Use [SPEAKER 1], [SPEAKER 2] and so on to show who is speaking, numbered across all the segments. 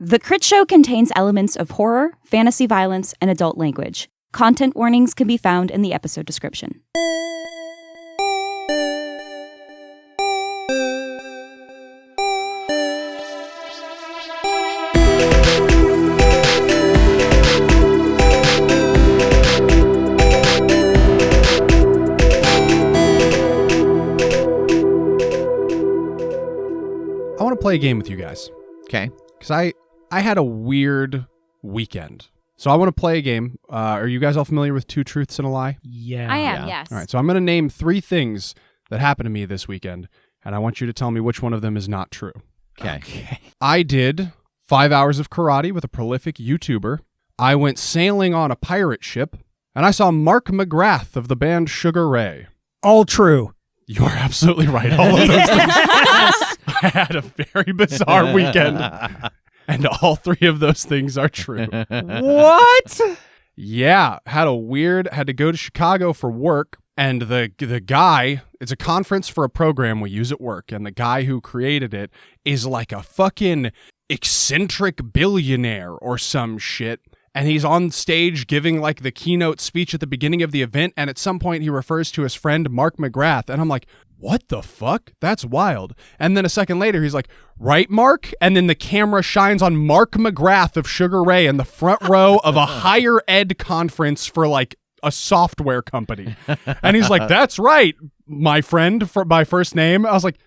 [SPEAKER 1] The Critshow contains elements of horror, fantasy violence, and adult language. Content warnings can be found in the episode description.
[SPEAKER 2] I want to play a game with you guys.
[SPEAKER 3] Okay.
[SPEAKER 2] Because I had a weird weekend. So I want to play a game. Are you guys all familiar with Two Truths and a Lie?
[SPEAKER 4] Yeah.
[SPEAKER 1] I am, yes.
[SPEAKER 2] All right, so I'm going to name 3 things that happened to me this weekend, and I want you to tell me which one of them is not true.
[SPEAKER 3] Okay.
[SPEAKER 2] I did 5 hours of karate with a prolific YouTuber. I went sailing on a pirate ship, and I saw Mark McGrath of the band Sugar Ray.
[SPEAKER 4] All true.
[SPEAKER 2] You're absolutely right. All of those things. I had a very bizarre weekend, and all 3 of those things are true.
[SPEAKER 4] What?
[SPEAKER 2] Yeah, had to go to Chicago for work, and the guy, it's a conference for a program we use at work, and the guy who created it is like a fucking eccentric billionaire or some shit. And he's on stage giving like the keynote speech at the beginning of the event. And at some point he refers to his friend Mark McGrath. And I'm like, what the fuck? That's wild. And then a second later, he's like, right, Mark? And then the camera shines on Mark McGrath of Sugar Ray in the front row of a higher ed conference for like a software company. And he's like, that's right, my friend, for my first name. I was like,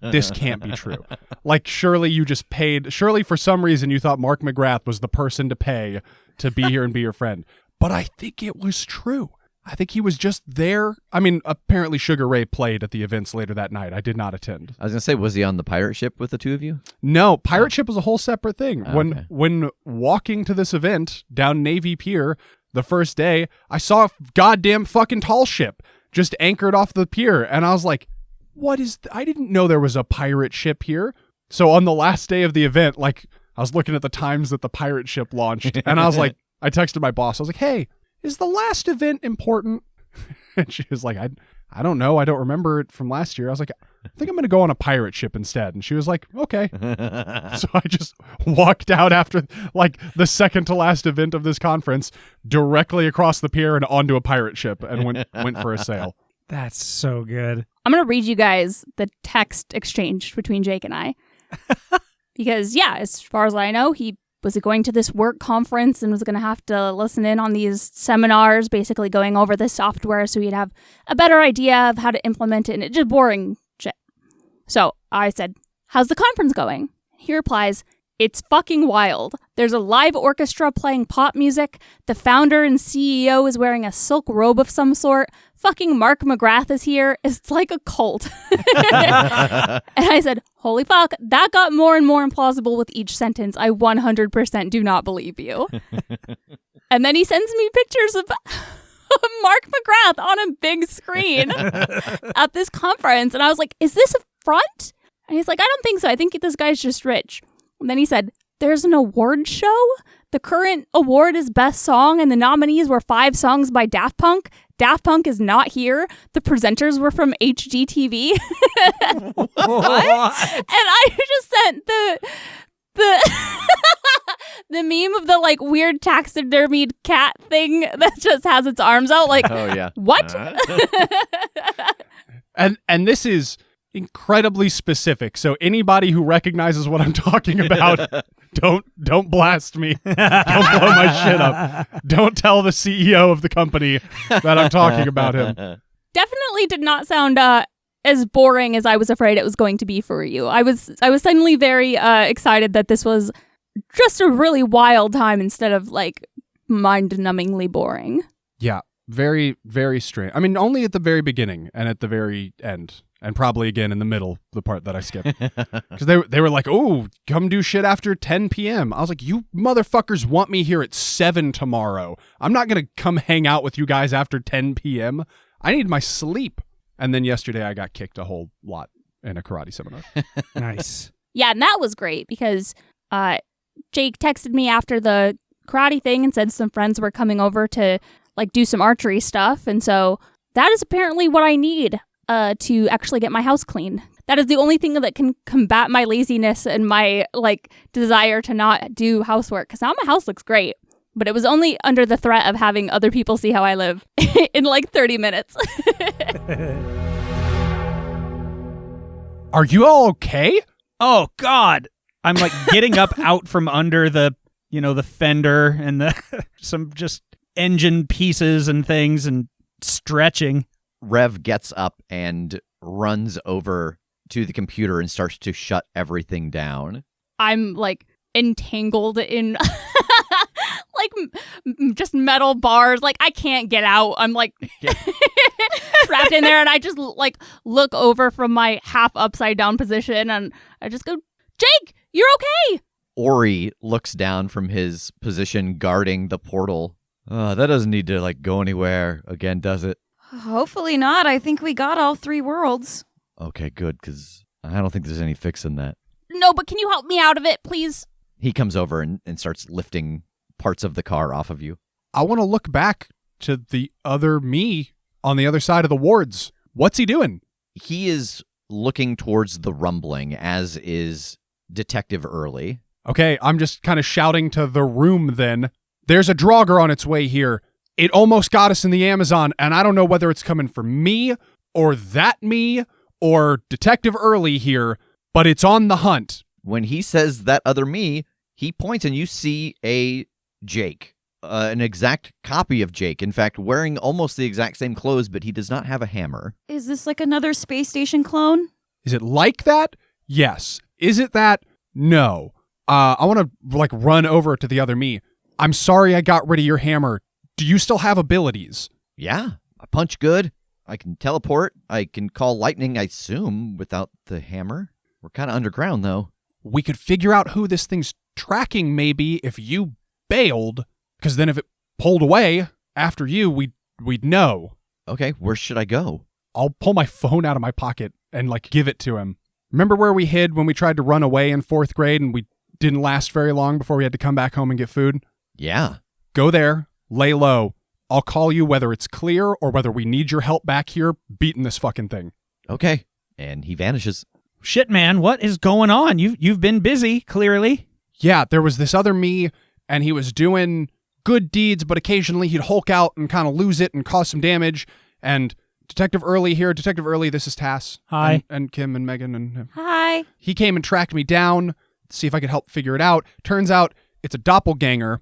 [SPEAKER 2] this can't be true. Like, surely you just paid. Surely for some reason you thought Mark McGrath was the person to pay to be here and be your friend. But I think it was true. I think he was just there. I mean, apparently Sugar Ray played at the events later that night. I did not attend.
[SPEAKER 3] I was going to say, was he on the pirate ship with the 2 of you?
[SPEAKER 2] No, pirate ship was a whole separate thing.
[SPEAKER 3] Okay.
[SPEAKER 2] When walking to this event down Navy Pier the first day, I saw a goddamn fucking tall ship just anchored off the pier. And I was like, I didn't know there was a pirate ship here. So on the last day of the event, like, I was looking at the times that the pirate ship launched, and I was like, I texted my boss. I was like, hey, is the last event important? And she was like, I don't know. I don't remember it from last year. I was like, I think I'm going to go on a pirate ship instead. And she was like, okay. So I just walked out after like the second to last event of this conference directly across the pier and onto a pirate ship and went for a sail.
[SPEAKER 4] That's so good.
[SPEAKER 5] I'm going to read you guys the text exchange between Jake and I. Because, yeah, as far as I know, he was going to this work conference and was going to have to listen in on these seminars, basically going over this software so he'd have a better idea of how to implement it. And it's just boring shit. So I said, how's the conference going? He replies, it's fucking wild. There's a live orchestra playing pop music. The founder and CEO is wearing a silk robe of some sort. Fucking Mark McGrath is here. It's like a cult. And I said, holy fuck, that got more and more implausible with each sentence. I 100% do not believe you. And then he sends me pictures of Mark McGrath on a big screen at this conference. And I was like, is this a front? And he's like, I don't think so. I think this guy's just rich. And then he said, there's an award show? The current award is Best Song, and the nominees were 5 songs by Daft Punk. Daft Punk is not here. The presenters were from HGTV. What? And I just sent the the meme of the like weird taxidermied cat thing that just has its arms out. Like,
[SPEAKER 3] oh yeah,
[SPEAKER 5] what?
[SPEAKER 2] And this is incredibly specific. So anybody who recognizes what I'm talking about, don't blast me. Don't blow my shit up. Don't tell the CEO of the company that I'm talking about him.
[SPEAKER 5] Definitely did not sound as boring as I was afraid it was going to be for you. I was suddenly very excited that this was just a really wild time instead of like mind-numbingly boring.
[SPEAKER 2] Yeah, very, very strange. I mean, only at the very beginning and at the very end. And probably again in the middle, the part that I skipped. Because they were like, oh, come do shit after 10 p.m. I was like, you motherfuckers want me here at 7 tomorrow. I'm not going to come hang out with you guys after 10 p.m. I need my sleep. And then yesterday I got kicked a whole lot in a karate seminar.
[SPEAKER 4] Nice.
[SPEAKER 5] Yeah, and that was great because Jake texted me after the karate thing and said some friends were coming over to like do some archery stuff. And so that is apparently what I need to actually get my house clean. that is the only thing that can combat my laziness and my desire to not do housework. Because now my house looks great, but it was only under the threat of having other people see how I live in 30 minutes.
[SPEAKER 2] Are you all okay?
[SPEAKER 4] Oh, God. I'm getting up out from under the fender and the some just engine pieces and things and stretching.
[SPEAKER 3] Rev gets up and runs over to the computer and starts to shut everything down.
[SPEAKER 5] I'm entangled in just metal bars. I can't get out. I'm trapped in there, and I just look over from my half upside down position, and I just go, Jake, you're okay.
[SPEAKER 3] Ori looks down from his position guarding the portal. That doesn't need to go anywhere again, does it?
[SPEAKER 1] Hopefully not. I think we got all 3 worlds.
[SPEAKER 3] Okay, good, because I don't think there's any fix in that.
[SPEAKER 5] No, but can you help me out of it, please?
[SPEAKER 3] He comes over and starts lifting parts of the car off of you.
[SPEAKER 2] I want to look back to the other me on the other side of the wards. What's he doing?
[SPEAKER 3] He is looking towards the rumbling, as is Detective Early.
[SPEAKER 2] Okay, I'm just kind of shouting to the room then. There's a draugr on its way here. It almost got us in the Amazon, and I don't know whether it's coming for me or that me or Detective Early here, but it's on the hunt.
[SPEAKER 3] When he says that other me, he points and you see a Jake, an exact copy of Jake. In fact, wearing almost the exact same clothes, but he does not have a hammer.
[SPEAKER 1] Is this another space station clone?
[SPEAKER 2] Is it like that? Yes. Is it that? No. I want to run over to the other me. I'm sorry I got rid of your hammer. Do you still have abilities?
[SPEAKER 3] Yeah, I punch good. I can teleport. I can call lightning, I assume, without the hammer. We're kind of underground, though.
[SPEAKER 2] We could figure out who this thing's tracking maybe if you bailed, because then if it pulled away after you, we'd know.
[SPEAKER 3] Okay, where should I go?
[SPEAKER 2] I'll pull my phone out of my pocket and give it to him. Remember where we hid when we tried to run away in 4th grade and we didn't last very long before we had to come back home and get food?
[SPEAKER 3] Yeah.
[SPEAKER 2] Go there, lay low. I'll call you whether it's clear or whether we need your help back here beating this fucking thing.
[SPEAKER 3] Okay. And he vanishes.
[SPEAKER 4] Shit, man, what is going on? You've been busy, clearly.
[SPEAKER 2] Yeah, there was this other me, and he was doing good deeds, but occasionally he'd hulk out and kind of lose it and cause some damage. And Detective Early here. Detective Early, this is Tass.
[SPEAKER 4] Hi.
[SPEAKER 2] And Kim and Megan. And
[SPEAKER 1] Hi.
[SPEAKER 2] he came and tracked me down to see if I could help figure it out. Turns out it's a doppelganger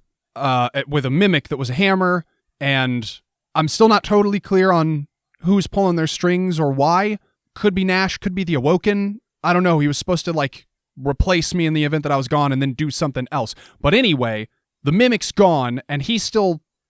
[SPEAKER 2] with a mimic that was a hammer, and I'm still not totally clear on who's pulling their strings or why. Could be Nash, could be the Awoken. I don't know. He was supposed to replace me in the event that I was gone and then do something else. But anyway, the mimic's gone, and he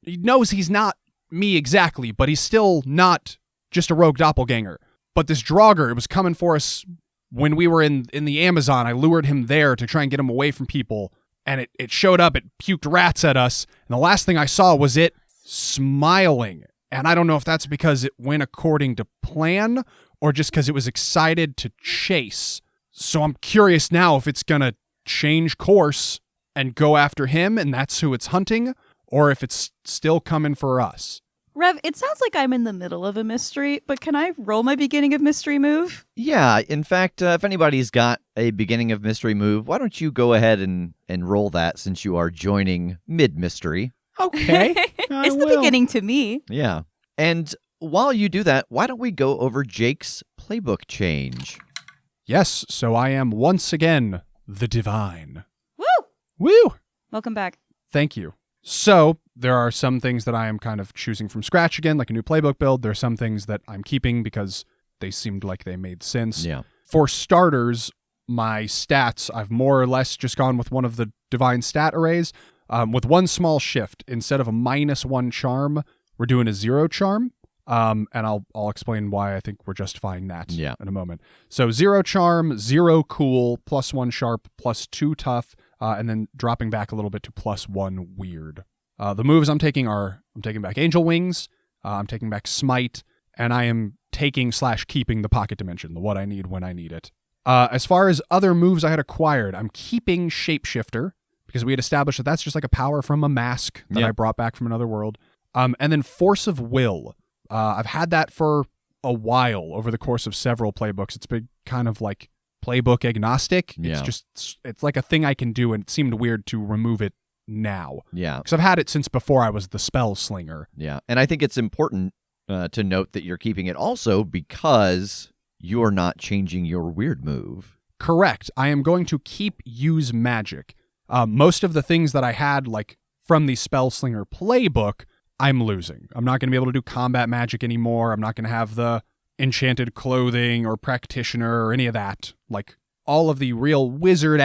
[SPEAKER 2] knows he's not me exactly, but he's still not just a rogue doppelganger. But this draugr, it was coming for us when we were in the Amazon. I lured him there to try and get him away from people, and it showed up, it puked rats at us, and the last thing I saw was it smiling. And I don't know if that's because it went according to plan or just because it was excited to chase. So I'm curious now if it's going to change course and go after him, and that's who it's hunting, or if it's still coming for us.
[SPEAKER 1] Rev, it sounds like I'm in the middle of a mystery, but can I roll my beginning of mystery move?
[SPEAKER 3] Yeah, in fact, if anybody's got a beginning of mystery move, why don't you go ahead and roll that since you are joining mid-mystery.
[SPEAKER 4] Okay.
[SPEAKER 1] It's the beginning to me.
[SPEAKER 3] Yeah. And while you do that, why don't we go over Jake's playbook change?
[SPEAKER 2] Yes, so I am once again the divine.
[SPEAKER 1] Woo!
[SPEAKER 2] Woo!
[SPEAKER 1] Welcome back.
[SPEAKER 2] Thank you. So there are some things that I am kind of choosing from scratch again, like a new playbook build. There are some things that I'm keeping because they seemed like they made sense.
[SPEAKER 3] Yeah.
[SPEAKER 2] For starters, my stats, I've more or less just gone with one of the divine stat arrays with one small shift. Instead of a -1 charm, we're doing a 0 charm. And I'll explain why I think we're justifying that in a moment. So 0 charm, 0 cool, +1 sharp, +2 tough, and then dropping back a little bit to +1 weird. The moves I'm taking back Angel Wings, I'm taking back Smite, and I am taking/keeping the Pocket Dimension, the what I need when I need it. As far as other moves I had acquired, I'm keeping Shapeshifter, because we had established that that's just like a power from a mask that I brought back from another world. And then Force of Will. I've had that for a while over the course of several playbooks. It's kind of like playbook agnostic.
[SPEAKER 3] Yeah.
[SPEAKER 2] It's like a thing I can do, and it seemed weird to remove it now.
[SPEAKER 3] Yeah.
[SPEAKER 2] Because I've had it since before I was the spell slinger.
[SPEAKER 3] Yeah. And I think it's important to note that you're keeping it also because you're not changing your weird move.
[SPEAKER 2] Correct. I am going to keep use magic. Most of the things that I had, like from the spell slinger playbook, I'm losing. I'm not going to be able to do combat magic anymore. I'm not going to have the enchanted clothing or practitioner or any of that. Like all of the real wizard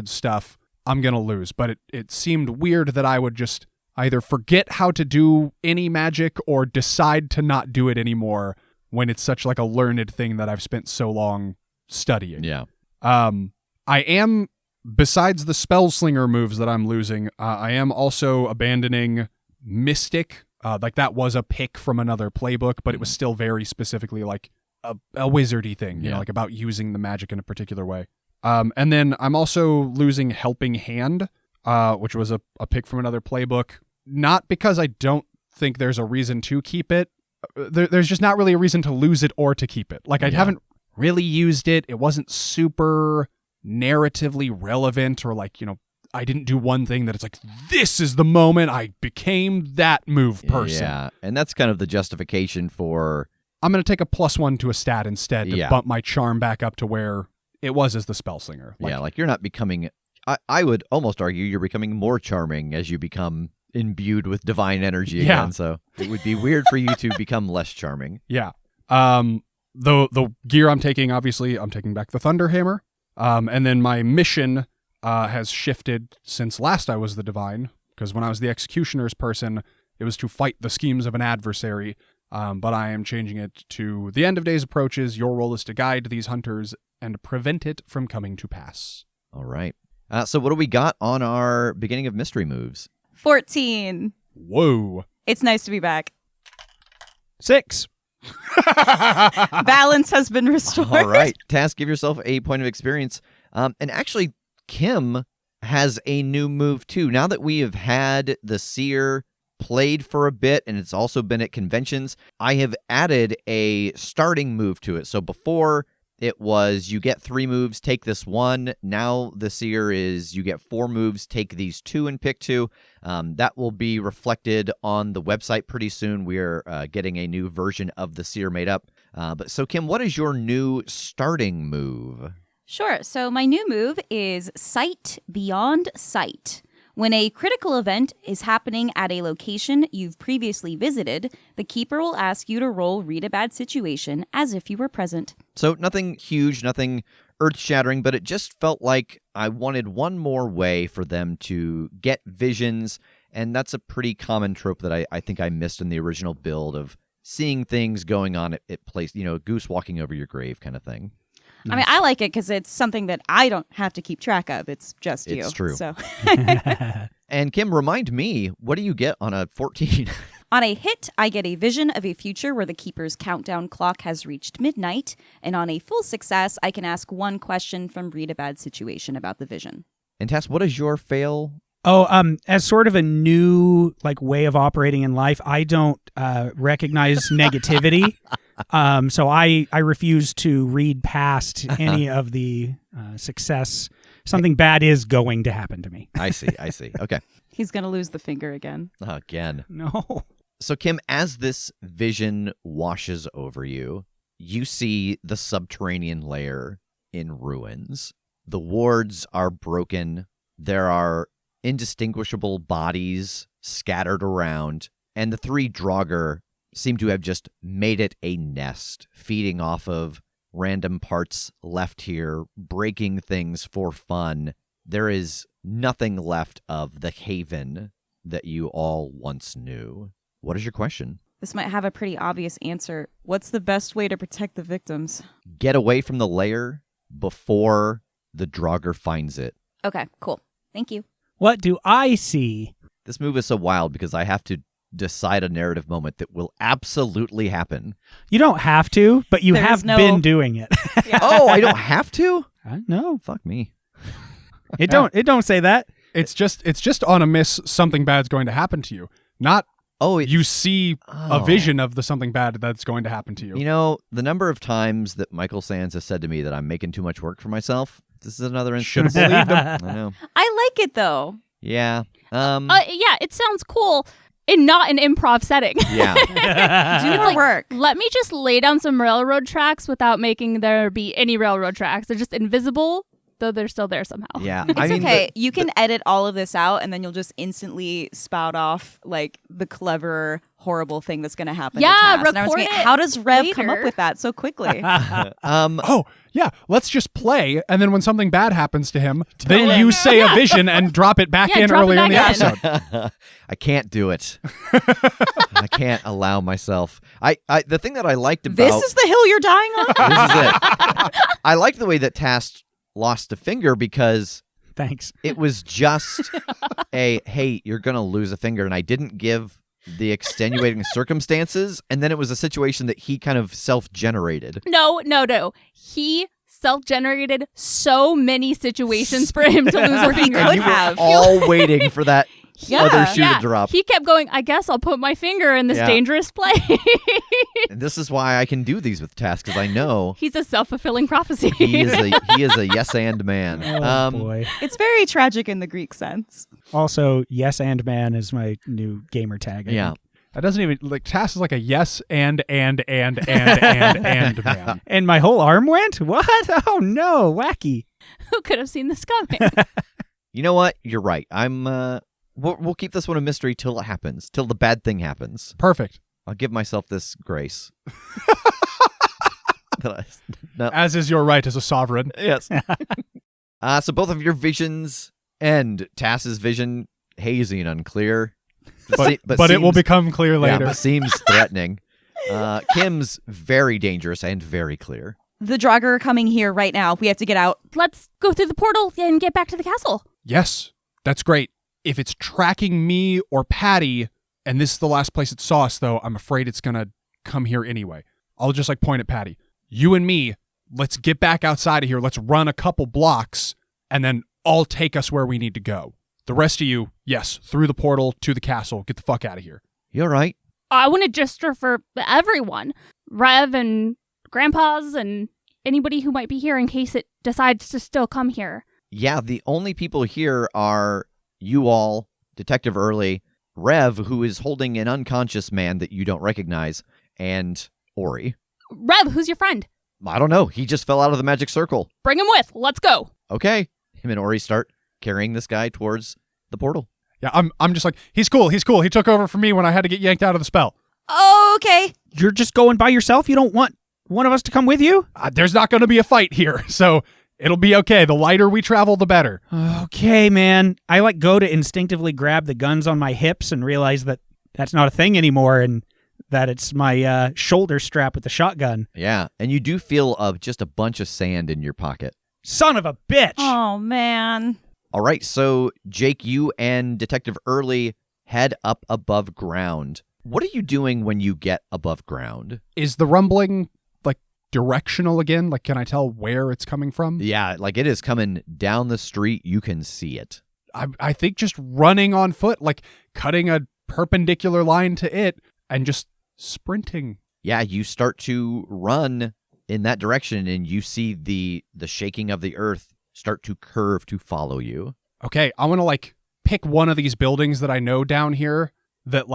[SPEAKER 2] stuff, I'm going to lose. But it seemed weird that I would just either forget how to do any magic or decide to not do it anymore when it's such like a learned thing that I've spent so long studying.
[SPEAKER 3] Yeah.
[SPEAKER 2] I am, besides the spell slinger moves that I'm losing, I am also abandoning Mystic. Like that was a pick from another playbook, but it was still very specifically like a wizardy thing, you know, like about using the magic in a particular way. And then I'm also losing Helping Hand, which was a pick from another playbook. Not because I don't think there's a reason to keep it. There's just not really a reason to lose it or to keep it. Like I haven't really used it. It wasn't super narratively relevant, or like, you know, I didn't do one thing that it's like, this is the moment I became that move person.
[SPEAKER 3] Yeah, and that's kind of the justification for...
[SPEAKER 2] I'm going to take a +1 to a stat instead to bump my charm back up to where it was as the spell slinger.
[SPEAKER 3] Like you're not becoming... I would almost argue you're becoming more charming as you become imbued with divine energy again, so it would be weird for you to become less charming.
[SPEAKER 2] Yeah. The gear I'm taking, obviously, I'm taking back the Thunderhammer. And then my mission has shifted since last I was the divine, because when I was the executioner's person, it was to fight the schemes of an adversary. But I am changing it to the end of days approaches. Your role is to guide these hunters and prevent it from coming to pass.
[SPEAKER 3] All right. So what do we got on our beginning of mystery moves?
[SPEAKER 1] 14.
[SPEAKER 2] Whoa.
[SPEAKER 1] It's nice to be back.
[SPEAKER 4] 6.
[SPEAKER 1] Balance has been restored.
[SPEAKER 3] All right. Tass, give yourself a point of experience. And actually, Kim has a new move, too. Now that we have had the Seer played for a bit, and it's also been at conventions, I have added a starting move to it. So before, it was you get 3 moves, take this 1. Now the Seer is you get 4 moves, take these 2 and pick 2. That will be reflected on the website pretty soon. We're getting a new version of the Seer made up. So Kim, what is your new starting move?
[SPEAKER 1] Sure. So my new move is Sight Beyond Sight. When a critical event is happening at a location you've previously visited, the Keeper will ask you to roll Read a Bad Situation as if you were present.
[SPEAKER 3] So nothing huge, nothing earth-shattering, but it just felt like I wanted one more way for them to get visions, and that's a pretty common trope that I think I missed in the original build of seeing things going on at place, you know, a goose walking over your grave kind of thing.
[SPEAKER 1] I mean, I like it because it's something that I don't have to keep track of. It's just you.
[SPEAKER 3] It's true.
[SPEAKER 1] So.
[SPEAKER 3] And Kim, remind me, what do you get on a 14?
[SPEAKER 1] On a hit, I get a vision of a future where the Keeper's countdown clock has reached midnight. And on a full success, I can ask one question from Read a Bad Situation about the vision.
[SPEAKER 3] And Tass, what is your fail?
[SPEAKER 4] Oh, as sort of a new way of operating in life, I don't recognize negativity. So I refuse to read past any of the success. Something bad is going to happen to me.
[SPEAKER 3] I see. Okay.
[SPEAKER 1] He's going to lose the finger again.
[SPEAKER 3] Again.
[SPEAKER 4] No.
[SPEAKER 3] So Kim, as this vision washes over you, you see the subterranean lair in ruins. The wards are broken. There are indistinguishable bodies scattered around, and the 3 draugr seem to have just made it a nest, feeding off of random parts left here, breaking things for fun. There is nothing left of the haven that you all once knew. What is your question?
[SPEAKER 1] This might have a pretty obvious answer. What's the best way to protect the victims?
[SPEAKER 3] Get away from the lair before the draugr finds it.
[SPEAKER 1] Okay, cool. Thank you.
[SPEAKER 4] What do I see?
[SPEAKER 3] This move is so wild because I have to decide a narrative moment that will absolutely happen.
[SPEAKER 4] You don't have to, but you have been doing it.
[SPEAKER 3] Oh, I don't have to?
[SPEAKER 4] No.
[SPEAKER 3] Fuck me.
[SPEAKER 4] It don't say that.
[SPEAKER 2] It's just on a miss, something bad's going to happen to you. Not
[SPEAKER 3] Oh,
[SPEAKER 2] you see a vision of the something bad that's going to happen to you.
[SPEAKER 3] You know, the number of times that Michael Sands has said to me that I'm making too much work for myself, this is another instance.
[SPEAKER 2] Should have believed him.
[SPEAKER 3] I know.
[SPEAKER 1] I like it though.
[SPEAKER 3] Yeah.
[SPEAKER 5] Yeah, it sounds cool in not an improv setting.
[SPEAKER 3] Yeah.
[SPEAKER 1] Do more work.
[SPEAKER 5] Let me just lay down some railroad tracks without making there be any railroad tracks. They're just invisible, though they're still there somehow.
[SPEAKER 3] Yeah.
[SPEAKER 1] It's okay. You can edit all of this out, and then you'll just instantly spout off like the clever, horrible thing that's going to happen.
[SPEAKER 5] Yeah,
[SPEAKER 1] to Tass. And I was
[SPEAKER 5] record
[SPEAKER 1] thinking,
[SPEAKER 5] it
[SPEAKER 1] how does Rev come up
[SPEAKER 5] later.
[SPEAKER 1] with that so quickly?
[SPEAKER 2] Oh, yeah, let's just play, and then when something bad happens to him, then you say a vision and drop it back in
[SPEAKER 5] drop it
[SPEAKER 2] earlier in the
[SPEAKER 5] back in.
[SPEAKER 2] episode.
[SPEAKER 3] I can't do it. I can't allow myself. The thing that I liked about
[SPEAKER 1] This is the hill you're dying on?
[SPEAKER 3] this is it. I liked the way that Tass lost a finger because
[SPEAKER 4] Thanks.
[SPEAKER 3] it was just hey, you're going to lose a finger. And I didn't give the extenuating circumstances. And then it was a situation that he kind of self-generated.
[SPEAKER 5] No. He self-generated so many situations for him to lose a finger.
[SPEAKER 1] could
[SPEAKER 3] You were
[SPEAKER 1] have.
[SPEAKER 3] all waiting for that other shoe to drop.
[SPEAKER 5] He kept going, I guess I'll put my finger in this
[SPEAKER 3] Yeah.
[SPEAKER 5] dangerous place.
[SPEAKER 3] And this is why I can do these with Tass, because I know
[SPEAKER 5] He's a self-fulfilling prophecy.
[SPEAKER 3] he is a yes and man.
[SPEAKER 4] Oh, boy.
[SPEAKER 1] It's very tragic in the Greek sense.
[SPEAKER 4] Also, yes and man is my new gamer tag. I
[SPEAKER 3] Yeah.
[SPEAKER 4] think.
[SPEAKER 2] That doesn't even, like, Tass is like a yes and man.
[SPEAKER 4] And my whole arm went? What? Oh, no. Wacky.
[SPEAKER 5] Who could have seen this coming?
[SPEAKER 3] You know what? You're right. We'll keep this one a mystery till it happens, till the bad thing happens.
[SPEAKER 2] Perfect.
[SPEAKER 3] I'll give myself this grace. No.
[SPEAKER 2] As is your right as a sovereign.
[SPEAKER 3] Yes. So both of your visions end. Tass's vision, hazy and unclear.
[SPEAKER 2] But it will
[SPEAKER 3] seems-
[SPEAKER 2] become clear
[SPEAKER 3] Yeah,
[SPEAKER 2] later.
[SPEAKER 3] but seems threatening. Kim's very dangerous and very clear.
[SPEAKER 1] The draugr are coming here right now. We have to get out.
[SPEAKER 5] Let's go through the portal and get back to the castle.
[SPEAKER 2] Yes, that's great. If it's tracking me or Patty, and this is the last place it saw us, though, I'm afraid it's going to come here anyway. I'll just, point at Patty. You and me, let's get back outside of here. Let's run a couple blocks, and then I'll take us where we need to go. The rest of you, yes, through the portal to the castle. Get the fuck out of here.
[SPEAKER 3] You all right?
[SPEAKER 5] I want to gesture for everyone. Rev and Grandpa's and anybody who might be here in case it decides to still come here.
[SPEAKER 3] Yeah, the only people here are you all, Detective Early, Rev, who is holding an unconscious man that you don't recognize, and Ori.
[SPEAKER 5] Rev, who's your friend?
[SPEAKER 3] I don't know. He just fell out of the magic circle.
[SPEAKER 5] Bring him with. Let's go.
[SPEAKER 3] Okay. Him and Ori start carrying this guy towards the portal.
[SPEAKER 2] Yeah, I'm just like, he's cool. He took over for me when I had to get yanked out of the spell.
[SPEAKER 1] Okay.
[SPEAKER 4] You're just going by yourself? You don't want one of us to come with you?
[SPEAKER 2] There's not going to be a fight here, so it'll be okay. The lighter we travel, the better.
[SPEAKER 4] Okay, man. I go to instinctively grab the guns on my hips and realize that that's not a thing anymore and that it's my shoulder strap with the shotgun.
[SPEAKER 3] Yeah. And you do feel just a bunch of sand in your pocket.
[SPEAKER 4] Son of a bitch!
[SPEAKER 1] Oh, man.
[SPEAKER 3] All right. So, Jake, you and Detective Early head up above ground. What are you doing when you get above ground?
[SPEAKER 2] Is the rumbling, directional again? Can I tell where it's coming from?
[SPEAKER 3] Yeah, it is coming down the street. You can see it.
[SPEAKER 2] I think just running on foot, cutting a perpendicular line to it and just sprinting.
[SPEAKER 3] Yeah, you start to run in that direction and you see the shaking of the earth start to curve to follow you.
[SPEAKER 2] Okay, I want to pick one of these buildings that I know down here that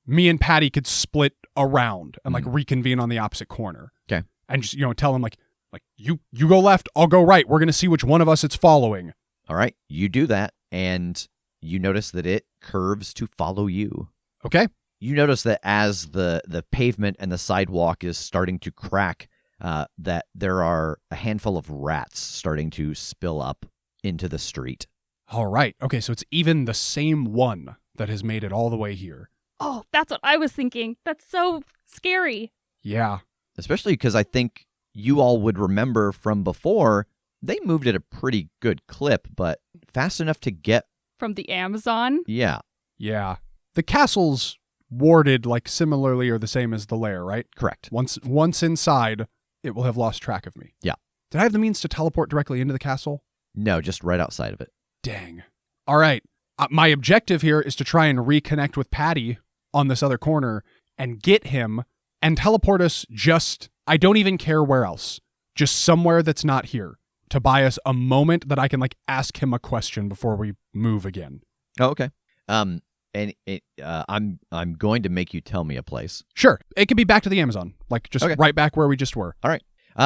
[SPEAKER 2] me and Patty could split around and reconvene on the opposite corner.
[SPEAKER 3] Okay.
[SPEAKER 2] And just, tell him you go left, I'll go right. We're going to see which one of us it's following.
[SPEAKER 3] All right, you do that and you notice that it curves to follow you.
[SPEAKER 2] Okay.
[SPEAKER 3] You notice that as the pavement and the sidewalk is starting to crack, that there are a handful of rats starting to spill up into the street.
[SPEAKER 2] All right. Okay, so it's even the same one that has made it all the way here.
[SPEAKER 5] Oh, that's what I was thinking. That's so scary.
[SPEAKER 2] Yeah.
[SPEAKER 3] Especially because I think you all would remember from before, they moved at a pretty good clip, but fast enough to get...
[SPEAKER 5] From the Amazon?
[SPEAKER 3] Yeah.
[SPEAKER 2] Yeah. The castle's warded similarly or the same as the lair, right?
[SPEAKER 3] Correct.
[SPEAKER 2] Once inside, it will have lost track of me.
[SPEAKER 3] Yeah.
[SPEAKER 2] Did I have the means to teleport directly into the castle?
[SPEAKER 3] No, just right outside of it.
[SPEAKER 2] Dang. All right. My objective here is to try and reconnect with Patty on this other corner and get him and teleport us I don't even care where else, just somewhere that's not here, to buy us a moment that I can like ask him a question before we move again.
[SPEAKER 3] Oh, okay. I'm going to make you tell me a place.
[SPEAKER 2] Sure. It could be back to the Amazon, like just
[SPEAKER 3] Okay.
[SPEAKER 2] right back where we just were.
[SPEAKER 3] All right.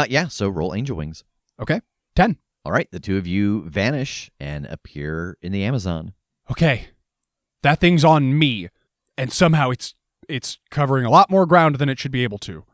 [SPEAKER 3] Yeah, so roll Angel Wings.
[SPEAKER 2] Okay. 10.
[SPEAKER 3] All right, the two of you vanish and appear in the Amazon.
[SPEAKER 2] Okay. That thing's on me, and somehow it's covering a lot more ground than it should be able to,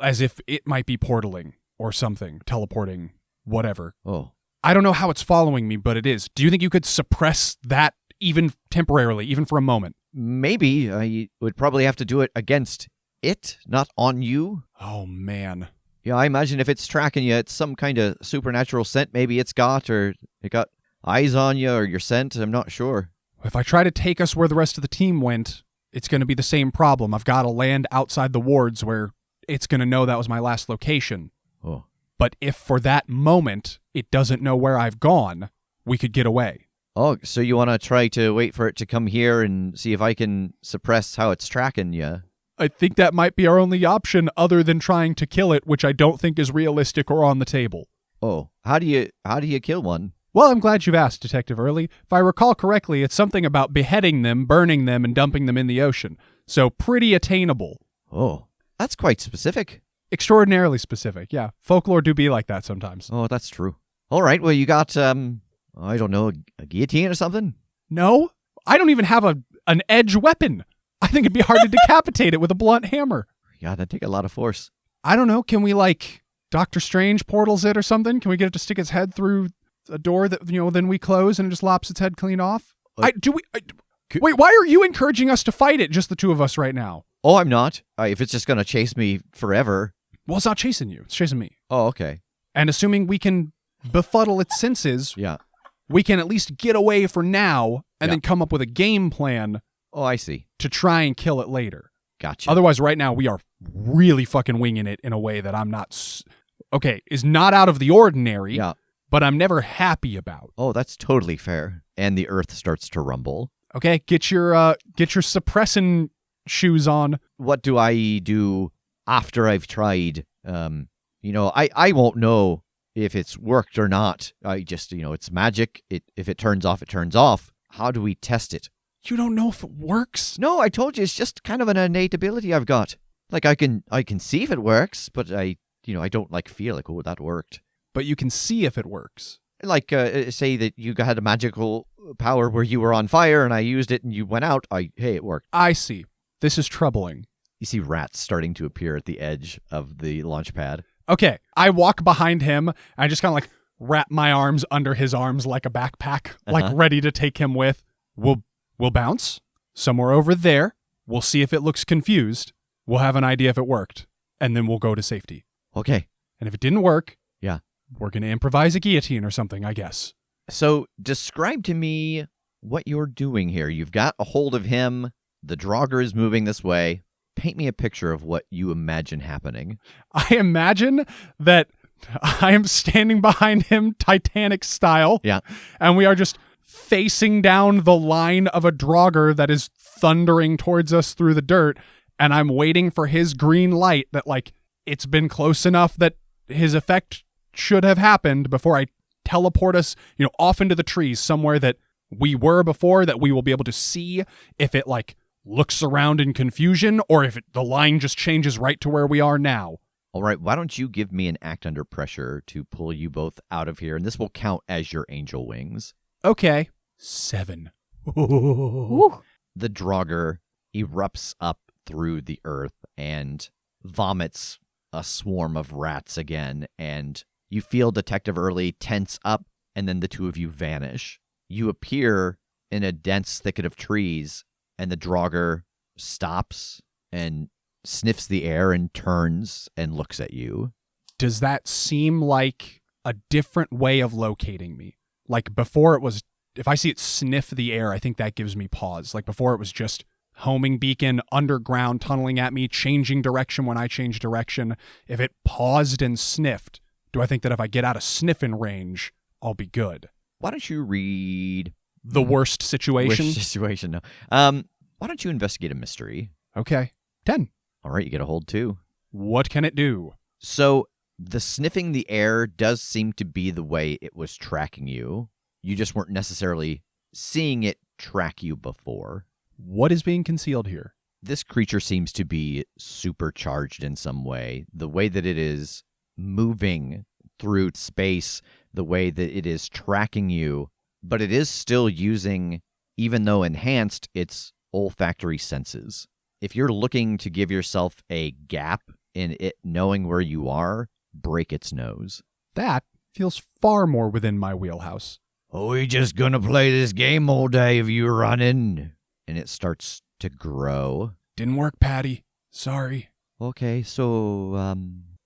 [SPEAKER 2] as if it might be portaling or something, teleporting, whatever.
[SPEAKER 3] Oh.
[SPEAKER 2] I don't know how it's following me, but it is. Do you think you could suppress that even temporarily, even for a moment?
[SPEAKER 3] Maybe. I would probably have to do it against it, not on you.
[SPEAKER 2] Oh, man.
[SPEAKER 3] Yeah, I imagine if it's tracking you, it's some kind of supernatural scent maybe it's got, or it got eyes on you, or your scent. I'm not sure.
[SPEAKER 2] If I try to take us where the rest of the team went, it's going to be the same problem. I've got to land outside the wards where it's going to know that was my last location.
[SPEAKER 3] Oh.
[SPEAKER 2] But if for that moment it doesn't know where I've gone, we could get away.
[SPEAKER 3] Oh, so you want to try to wait for it to come here and see if I can suppress how it's tracking you?
[SPEAKER 2] I think that might be our only option other than trying to kill it, which I don't think is realistic or on the table.
[SPEAKER 3] Oh, how do you kill one?
[SPEAKER 2] Well, I'm glad you've asked, Detective Early. If I recall correctly, it's something about beheading them, burning them, and dumping them in the ocean. So pretty attainable.
[SPEAKER 3] Oh, that's quite specific.
[SPEAKER 2] Extraordinarily specific, yeah. Folklore do be like that sometimes.
[SPEAKER 3] Oh, that's true. All right, well, you got, I don't know, a guillotine or something?
[SPEAKER 2] No, I don't even have an edge weapon. I think it'd be hard to decapitate it with a blunt hammer.
[SPEAKER 3] Yeah, that'd take a lot of force.
[SPEAKER 2] I don't know. Can we, like, Doctor Strange portals it or something? Can we get it to stick its head through a door that, then we close and it just lops its head clean off? Wait, why are you encouraging us to fight it, just the two of us right now?
[SPEAKER 3] Oh, I'm not. If it's just going to chase me forever.
[SPEAKER 2] Well, it's not chasing you. It's chasing me.
[SPEAKER 3] Oh, okay.
[SPEAKER 2] And assuming we can befuddle its senses,
[SPEAKER 3] Yeah.
[SPEAKER 2] we can at least get away for now and
[SPEAKER 3] Yeah.
[SPEAKER 2] then come up with a game plan
[SPEAKER 3] Oh, I see.
[SPEAKER 2] to try and kill it later.
[SPEAKER 3] Gotcha.
[SPEAKER 2] Otherwise, right now, we are really fucking winging it in a way that I'm not... is not out of the ordinary,
[SPEAKER 3] Yeah.
[SPEAKER 2] but I'm never happy about.
[SPEAKER 3] Oh, that's totally fair. And the earth starts to rumble.
[SPEAKER 2] Okay, get your suppressing shoes on.
[SPEAKER 3] What do I do after I've tried? I won't know if it's worked or not. I just, it's magic. If it turns off, it turns off. How do we test it?
[SPEAKER 2] You don't know if it works?
[SPEAKER 3] No, I told you it's just kind of an innate ability I've got. Like I can see if it works, but I don't feel like, oh, that worked.
[SPEAKER 2] But you can see if it works.
[SPEAKER 3] Like say that you had a magical power where you were on fire and I used it and you went out. It worked.
[SPEAKER 2] I see. This is troubling.
[SPEAKER 3] You see rats starting to appear at the edge of the launch pad.
[SPEAKER 2] Okay, I walk behind him. I just kind of like wrap my arms under his arms like a backpack, like ready to take him with. We'll bounce somewhere over there. We'll see if it looks confused. We'll have an idea if it worked, and then we'll go to safety.
[SPEAKER 3] Okay.
[SPEAKER 2] And if it didn't work,
[SPEAKER 3] yeah,
[SPEAKER 2] we're going to improvise a guillotine or something, I guess.
[SPEAKER 3] So describe to me what you're doing here. You've got a hold of him. The draugr is moving this way. Paint me a picture of what you imagine happening.
[SPEAKER 2] I imagine that I am standing behind him, Titanic style.
[SPEAKER 3] Yeah.
[SPEAKER 2] And we are just facing down the line of a draugr that is thundering towards us through the dirt. And I'm waiting for his green light that, it's been close enough that his effect should have happened before I teleport us, off into the trees somewhere that we were before, that we will be able to see if it, looks around in confusion or if the line just changes right to where we are now.
[SPEAKER 3] All right, why don't you give me an act under pressure to pull you both out of here, and this will count as your angel wings.
[SPEAKER 2] Okay. 7.
[SPEAKER 5] Ooh.
[SPEAKER 3] The draugr erupts up through the earth and vomits a swarm of rats again, and you feel Detective Early tense up, and then the two of you vanish. You appear in a dense thicket of trees, and the draugr stops and sniffs the air and turns and looks at you.
[SPEAKER 2] Does that seem like a different way of locating me? Like before it was, if I see it sniff the air, I think that gives me pause. Like before it was just homing beacon, underground, tunneling at me, changing direction when I change direction. If it paused and sniffed, do I think that if I get out of sniffing range, I'll be good?
[SPEAKER 3] Why don't you read...
[SPEAKER 2] The worst situation?
[SPEAKER 3] Worst situation, no. Why don't you investigate a mystery?
[SPEAKER 2] Okay. 10.
[SPEAKER 3] All right, you get a hold 2.
[SPEAKER 2] What can it do?
[SPEAKER 3] So the sniffing the air does seem to be the way it was tracking you. You just weren't necessarily seeing it track you before.
[SPEAKER 2] What is being concealed here?
[SPEAKER 3] This creature seems to be supercharged in some way. The way that it is moving through space, the way that it is tracking you, but it is still using, even though enhanced, its olfactory senses. If you're looking to give yourself a gap in it knowing where you are, break its nose.
[SPEAKER 2] That feels far more within my wheelhouse.
[SPEAKER 3] Oh, we just gonna play this game all day of you running. And it starts to grow.
[SPEAKER 2] Didn't work, Patty. Sorry.
[SPEAKER 3] Okay, so,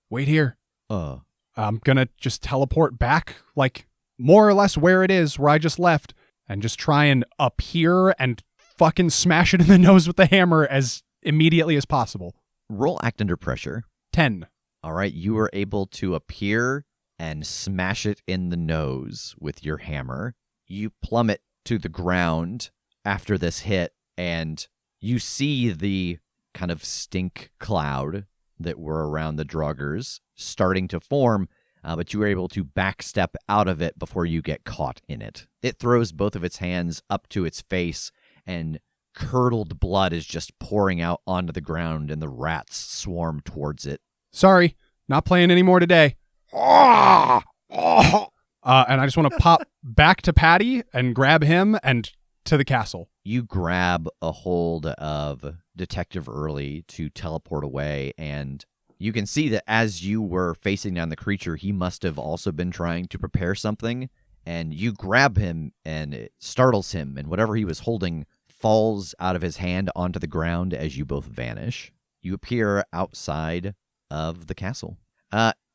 [SPEAKER 2] Wait here.
[SPEAKER 3] Oh.
[SPEAKER 2] I'm gonna just teleport back, like, more or less where it is, where I just left, and just try and appear and fucking smash it in the nose with the hammer as immediately as possible.
[SPEAKER 3] Roll act under pressure.
[SPEAKER 2] 10.
[SPEAKER 3] All right, you are able to appear and smash it in the nose with your hammer. You plummet to the ground after this hit, and you see the kind of stink cloud that were around the draugrs starting to form, but you were able to backstep out of it before you get caught in it. It throws both of its hands up to its face, and curdled blood is just pouring out onto the ground, and the rats swarm towards it.
[SPEAKER 2] Sorry, not playing anymore today. And I just want to pop back to Patty and grab him and to the castle.
[SPEAKER 3] You grab a hold of Detective Early to teleport away, and you can see that as you were facing down the creature, he must have also been trying to prepare something, and you grab him, and it startles him, and whatever he was holding falls out of his hand onto the ground as you both vanish. You appear outside of the castle.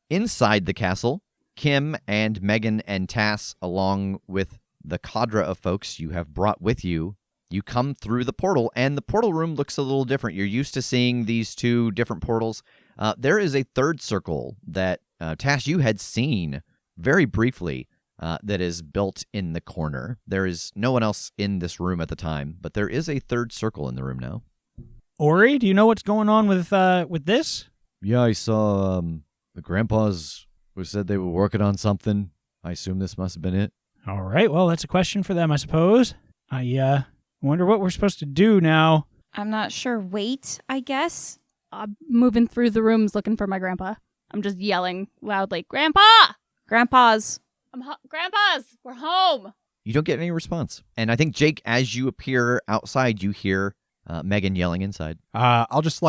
[SPEAKER 3] Inside the castle, Kim and Megan and Tass, along with the cadre of folks you have brought with you, you come through the portal, and the portal room looks a little different. You're used to seeing these two different portals. There is a third circle that, Tass, you had seen very briefly that is built in the corner. There is no one else in this room at the time, but there is a third circle in the room now.
[SPEAKER 4] Ori, do you know what's going on with this?
[SPEAKER 3] Yeah, I saw the grandpas who said they were working on something. I assume this must have been it.
[SPEAKER 4] All right, well, that's a question for them, I suppose. I wonder what we're supposed to do now.
[SPEAKER 1] I'm not sure. Wait, I guess.
[SPEAKER 5] I'm moving through the rooms looking for my grandpa. I'm just yelling loudly, Grandpa!
[SPEAKER 1] Grandpa's.
[SPEAKER 5] Grandpa's! We're home!
[SPEAKER 3] You don't get any response. And I think, Jake, as you appear outside, you hear Megan yelling inside.
[SPEAKER 2] I'll just,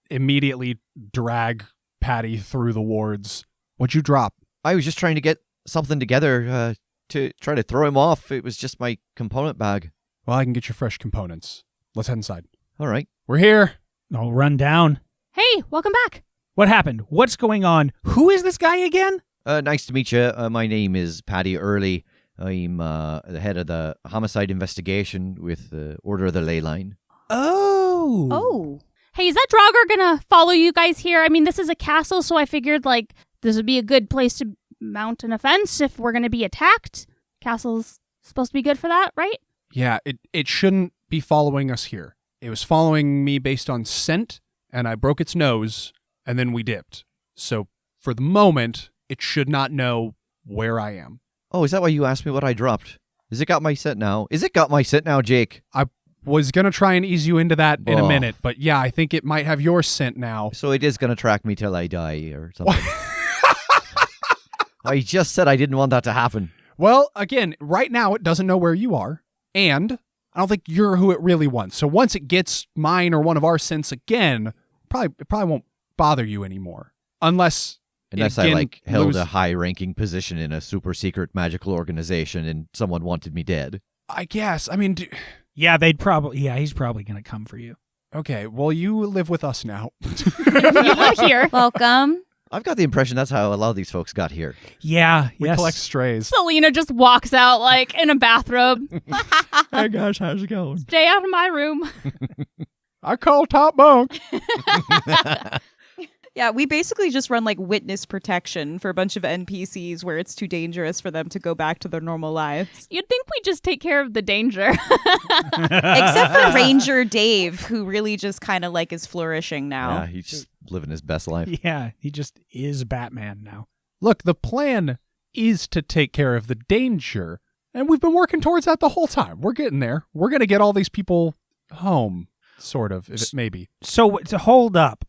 [SPEAKER 2] immediately drag Patty through the wards. What'd you drop?
[SPEAKER 3] I was just trying to get something together to try to throw him off. It was just my component bag.
[SPEAKER 2] Well, I can get you fresh components. Let's head inside.
[SPEAKER 3] All right.
[SPEAKER 2] We're here.
[SPEAKER 4] I'll run down.
[SPEAKER 5] Hey, welcome back!
[SPEAKER 4] What happened? What's going on? Who is this guy again?
[SPEAKER 3] Nice to meet you. My name is Patty Early. I'm the head of the homicide investigation with the Order of the Ley Line.
[SPEAKER 4] Oh.
[SPEAKER 1] Oh.
[SPEAKER 5] Hey, is that draugr gonna follow you guys here? I mean, this is a castle, so I figured, this would be a good place to mount an offense if we're gonna be attacked. Castle's supposed to be good for that, right?
[SPEAKER 2] Yeah, it shouldn't be following us here. It was following me based on scent, and I broke its nose, and then we dipped. So, for the moment, it should not know where I am.
[SPEAKER 3] Oh, is that why you asked me what I dropped? Is it got my scent now? Jake?
[SPEAKER 2] I was going to try and ease you into that in a minute, but yeah, I think it might have your scent now.
[SPEAKER 3] So it is going to track me till I die or something. I just said I didn't want that to happen.
[SPEAKER 2] Well, again, right now it doesn't know where you are, and I don't think you're who it really wants. So once it gets mine or one of our scents again, it probably won't bother you anymore. Unless
[SPEAKER 3] I held a high-ranking position in a super secret magical organization and someone wanted me dead.
[SPEAKER 2] I guess. I mean,
[SPEAKER 4] yeah, he's probably going to come for you.
[SPEAKER 2] Okay, well, you live with us now.
[SPEAKER 5] You live here.
[SPEAKER 1] Welcome.
[SPEAKER 3] I've got the impression that's how a lot of these folks got here.
[SPEAKER 4] Yeah,
[SPEAKER 2] We collect strays.
[SPEAKER 5] Selena just walks out in a bathrobe.
[SPEAKER 3] Hey guys, how's it going?
[SPEAKER 5] Stay out of my room.
[SPEAKER 2] I call top bunk.
[SPEAKER 1] Yeah, we basically just run like witness protection for a bunch of NPCs where it's too dangerous for them to go back to their normal lives.
[SPEAKER 5] You'd think we just take care of the danger.
[SPEAKER 1] Except for Ranger Dave, who really just kind of like is flourishing now.
[SPEAKER 3] Yeah, he's just living his best life.
[SPEAKER 4] Yeah, he just is Batman now.
[SPEAKER 2] Look, the plan is to take care of the danger, and we've been working towards that the whole time. We're getting there. We're going to get all these people home, sort of, maybe.
[SPEAKER 4] So hold up.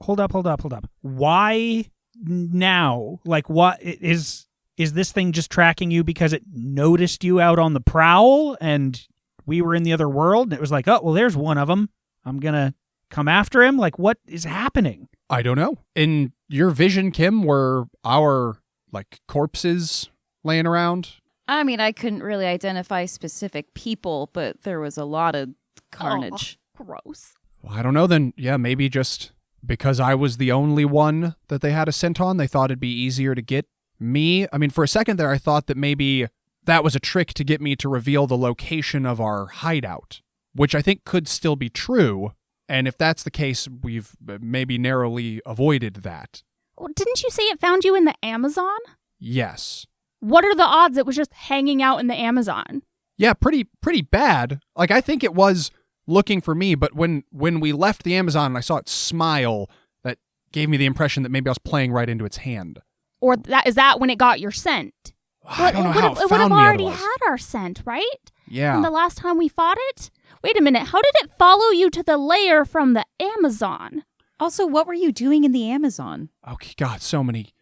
[SPEAKER 4] Why now? Like, what is this thing just tracking you because it noticed you out on the prowl and we were in the other world? And it was like, oh, well, there's one of them. I'm going to come after him. Like, what is happening?
[SPEAKER 2] I don't know. In your vision, Kim, were our, like, corpses laying around?
[SPEAKER 1] I mean, I couldn't really identify specific people, but there was a lot of carnage.
[SPEAKER 5] Oh, gross.
[SPEAKER 2] Well, I don't know then. Yeah, maybe just because I was the only one that they had a scent on, they thought it'd be easier to get me. I mean, for a second there, I thought that maybe that was a trick to get me to reveal the location of our hideout, which I think could still be true. And if that's the case, we've maybe narrowly avoided that.
[SPEAKER 5] Well, didn't you say it found you in the Amazon?
[SPEAKER 2] Yes.
[SPEAKER 5] What are the odds it was just hanging out in the Amazon?
[SPEAKER 2] Yeah, pretty bad. Like, I think it was looking for me, but when we left the Amazon and I saw it smile, that gave me the impression that maybe I was playing right into its hand.
[SPEAKER 5] Or is that when it got your scent?
[SPEAKER 2] I don't know how it
[SPEAKER 5] would
[SPEAKER 2] found
[SPEAKER 5] have
[SPEAKER 2] me
[SPEAKER 5] already
[SPEAKER 2] otherwise.
[SPEAKER 5] had our scent, right?
[SPEAKER 2] Yeah.
[SPEAKER 5] From the last time we fought it? Wait a minute, how did it follow you to the lair from the Amazon?
[SPEAKER 1] Also, what were you doing in the Amazon?
[SPEAKER 2] Okay, God, so many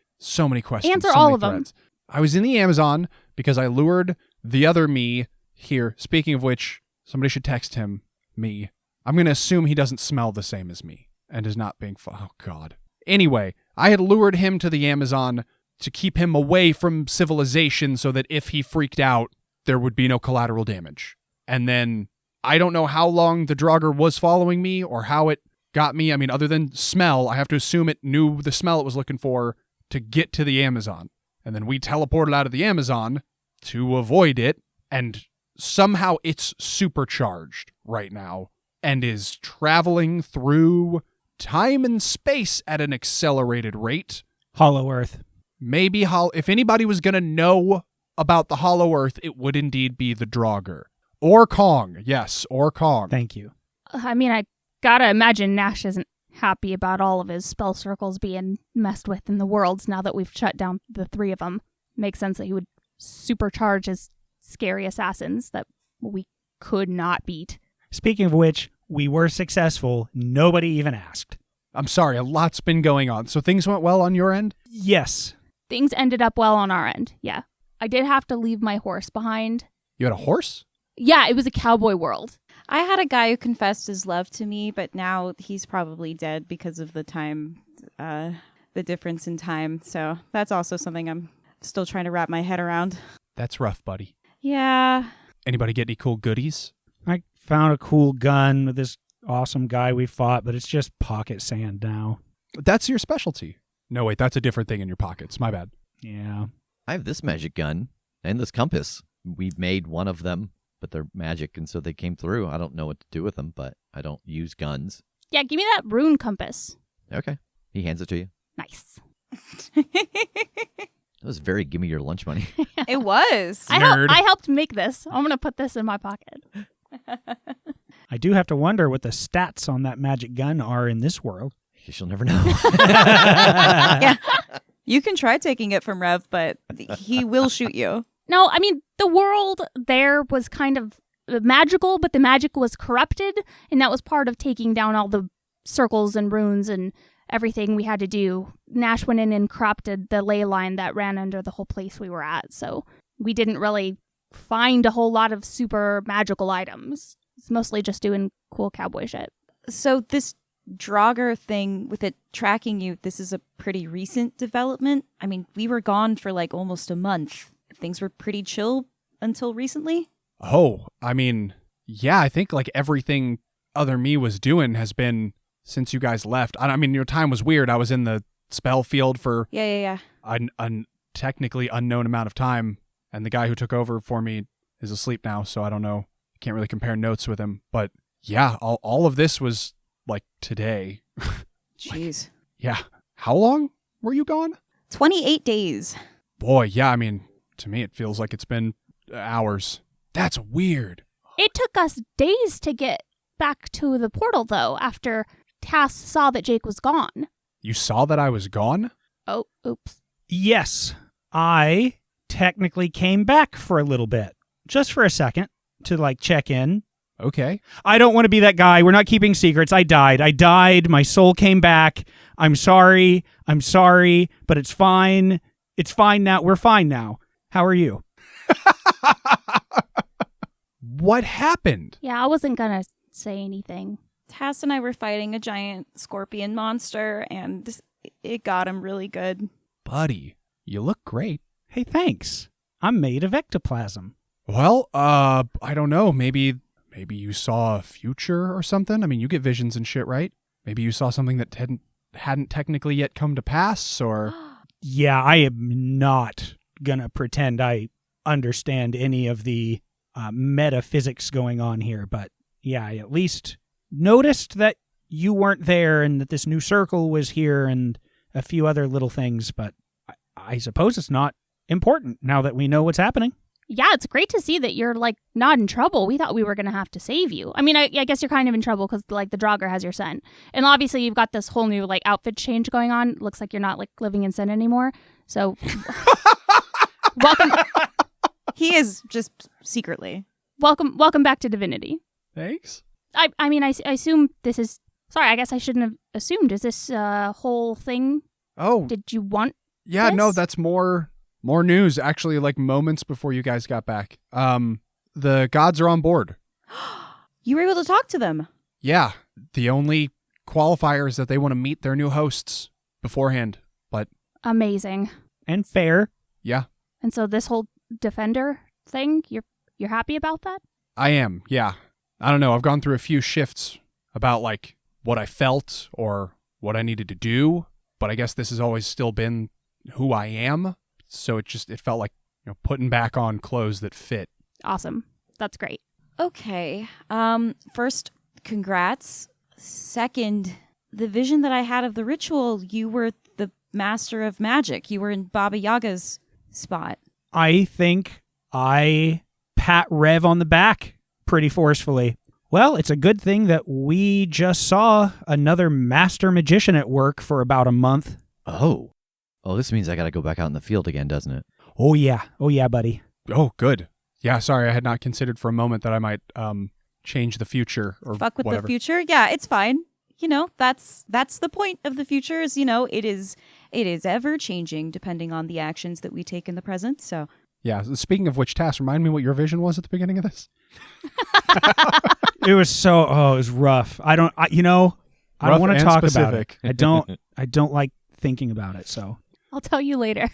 [SPEAKER 2] questions.
[SPEAKER 5] Answer
[SPEAKER 2] so
[SPEAKER 5] all
[SPEAKER 2] many
[SPEAKER 5] of them.
[SPEAKER 2] threads. I was in the Amazon because I lured the other me here. Speaking of which, somebody should text him me. I'm going to assume he doesn't smell the same as me and is not being... Oh, God. Anyway, I had lured him to the Amazon to keep him away from civilization so that if he freaked out, there would be no collateral damage. And then I don't know how long the draugr was following me or how it got me. I mean, other than smell, I have to assume it knew the smell it was looking for to get to the Amazon. And then we teleported out of the Amazon to avoid it, and somehow it's supercharged right now and is traveling through time and space at an accelerated rate.
[SPEAKER 4] Hollow Earth.
[SPEAKER 2] Maybe if anybody was going to know about the Hollow Earth, it would indeed be the draugr. Or Kong. Yes, or Kong.
[SPEAKER 4] Thank you.
[SPEAKER 5] I mean, I gotta imagine Nash isn't happy about all of his spell circles being messed with in the worlds now that we've shut down the three of them. Makes sense that he would supercharge his scary assassins that we could not beat.
[SPEAKER 4] Speaking of which, we were successful. Nobody even asked.
[SPEAKER 2] I'm sorry, a lot's been going on. So things went well on your end?
[SPEAKER 4] Yes.
[SPEAKER 5] Things ended up well on our end, yeah. I did have to leave my horse behind.
[SPEAKER 2] You had a horse?
[SPEAKER 5] Yeah, it was a cowboy world.
[SPEAKER 1] I had a guy who confessed his love to me, but now he's probably dead because of the time, the difference in time. So that's also something I'm still trying to wrap my head around.
[SPEAKER 2] That's rough, buddy.
[SPEAKER 1] Yeah.
[SPEAKER 2] Anybody get any cool goodies?
[SPEAKER 4] I found a cool gun with this awesome guy we fought, but it's just pocket sand now.
[SPEAKER 2] That's your specialty. No, wait, that's a different thing in your pockets. My bad.
[SPEAKER 4] Yeah.
[SPEAKER 3] I have this magic gun and this compass. We've made one of them, but they're magic, and so they came through. I don't know what to do with them, but I don't use guns.
[SPEAKER 5] Yeah, give me that rune compass.
[SPEAKER 3] Okay. He hands it to you.
[SPEAKER 5] Nice.
[SPEAKER 3] That was very give me your lunch money.
[SPEAKER 1] It was.
[SPEAKER 2] Nerd.
[SPEAKER 5] I helped make this. I'm going to put this in my pocket.
[SPEAKER 4] I do have to wonder what the stats on that magic gun are in this world.
[SPEAKER 3] You'll never know.
[SPEAKER 1] Yeah. You can try taking it from Rev, but he will shoot you.
[SPEAKER 5] No, I mean, the world there was kind of magical, but the magic was corrupted, and that was part of taking down all the circles and runes and everything we had to do. Nash went in and corrupted the ley line that ran under the whole place we were at, so we didn't really find a whole lot of super magical items. It's mostly just doing cool cowboy shit.
[SPEAKER 1] So this draugr thing with it tracking you, this is a pretty recent development. I mean, we were gone for like almost a month. Things were pretty chill until recently.
[SPEAKER 2] Oh, I mean, yeah, I think like everything other me was doing has been since you guys left. I mean, your time was weird. I was in the spell field for
[SPEAKER 1] Yeah.
[SPEAKER 2] a technically unknown amount of time, and the guy who took over for me is asleep now, so I don't know. Can't really compare notes with him. But yeah, all of this was like today.
[SPEAKER 1] Jeez.
[SPEAKER 2] Yeah. How long were you gone?
[SPEAKER 1] 28 days.
[SPEAKER 2] Boy, yeah, I mean, to me it feels like it's been hours. That's weird.
[SPEAKER 5] It took us days to get back to the portal, though, after Tass saw that Jake was gone.
[SPEAKER 2] You saw that I was gone?
[SPEAKER 5] Oh, oops.
[SPEAKER 4] Yes, I technically came back for a little bit. Just for a second to, like, check in.
[SPEAKER 2] Okay.
[SPEAKER 4] I don't want to be that guy. We're not keeping secrets. I died. My soul came back. I'm sorry, but it's fine. It's fine now. We're fine now. How are you?
[SPEAKER 2] What happened?
[SPEAKER 5] Yeah, I wasn't gonna say anything.
[SPEAKER 1] Tass and I were fighting a giant scorpion monster, and it got him really good.
[SPEAKER 2] Buddy, you look great.
[SPEAKER 4] Hey, thanks. I'm made of ectoplasm.
[SPEAKER 2] Well, I don't know. Maybe you saw a future or something. I mean, you get visions and shit, right? Maybe you saw something that hadn't technically yet come to pass, or...
[SPEAKER 4] Yeah, I am not gonna pretend I understand any of the metaphysics going on here, but yeah, I at least noticed that you weren't there and that this new circle was here and a few other little things, but I suppose it's not important now that we know what's happening.
[SPEAKER 5] Yeah, it's great to see that you're, like, not in trouble. We thought we were going to have to save you. I mean, I guess you're kind of in trouble because, like, the draugr has your scent. And obviously you've got this whole new, like, outfit change going on. Looks like you're not, like, living in scent anymore. So, welcome.
[SPEAKER 1] He is just secretly.
[SPEAKER 5] Welcome back to Divinity.
[SPEAKER 2] Thanks.
[SPEAKER 5] I mean, I assume this is... Sorry, I guess I shouldn't have assumed. Is this whole thing...
[SPEAKER 2] Oh.
[SPEAKER 5] Did you want
[SPEAKER 2] Yeah,
[SPEAKER 5] this?
[SPEAKER 2] no, that's more news, actually, like moments before you guys got back. The gods are on board.
[SPEAKER 1] You were able to talk to them.
[SPEAKER 2] Yeah, the only qualifier is that they want to meet their new hosts beforehand, but...
[SPEAKER 5] Amazing.
[SPEAKER 4] And fair.
[SPEAKER 2] Yeah.
[SPEAKER 5] And so this whole defender thing, you're happy about that?
[SPEAKER 2] I am, yeah. I don't know, I've gone through a few shifts about, like, what I felt or what I needed to do, but I guess this has always still been who I am, so it felt like, putting back on clothes that fit.
[SPEAKER 5] Awesome. That's great.
[SPEAKER 1] Okay. First, congrats. Second, the vision that I had of the ritual, you were the master of magic. You were in Baba Yaga's spot.
[SPEAKER 4] I think I pat Rev on the back pretty forcefully. Well, it's a good thing that we just saw another master magician at work for about a month.
[SPEAKER 3] Oh, this means I got to go back out in the field again, doesn't it?
[SPEAKER 4] Oh yeah, buddy.
[SPEAKER 2] Oh, good. Yeah, sorry, I had not considered for a moment that I might change the future or
[SPEAKER 1] Fuck with
[SPEAKER 2] whatever.
[SPEAKER 1] the future? Yeah, it's fine. That's the point of the future is, it is ever changing depending on the actions that we take in the present, so...
[SPEAKER 2] Yeah, speaking of which, Tass, remind me what your vision was at the beginning of this?
[SPEAKER 4] It was it was rough. I don't want to talk about it. I don't like thinking about it, so.
[SPEAKER 5] I'll tell you later.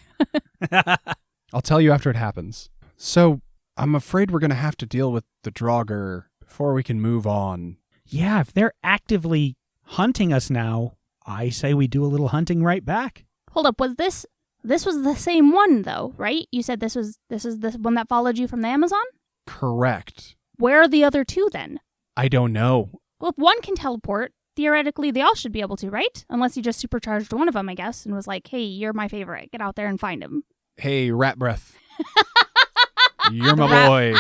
[SPEAKER 2] I'll tell you after it happens. So, I'm afraid we're going to have to deal with the draugr before we can move on.
[SPEAKER 4] Yeah, if they're actively hunting us now, I say we do a little hunting right back.
[SPEAKER 5] Hold up, was this was the same one though, right? You said this is the one that followed you from the Amazon?
[SPEAKER 2] Correct.
[SPEAKER 5] Where are the other two then?
[SPEAKER 2] I don't know.
[SPEAKER 5] Well, if one can teleport, theoretically they all should be able to, right? Unless you just supercharged one of them, I guess, and was like, hey, you're my favorite. Get out there and find him.
[SPEAKER 2] Hey, rat breath. You're my boy.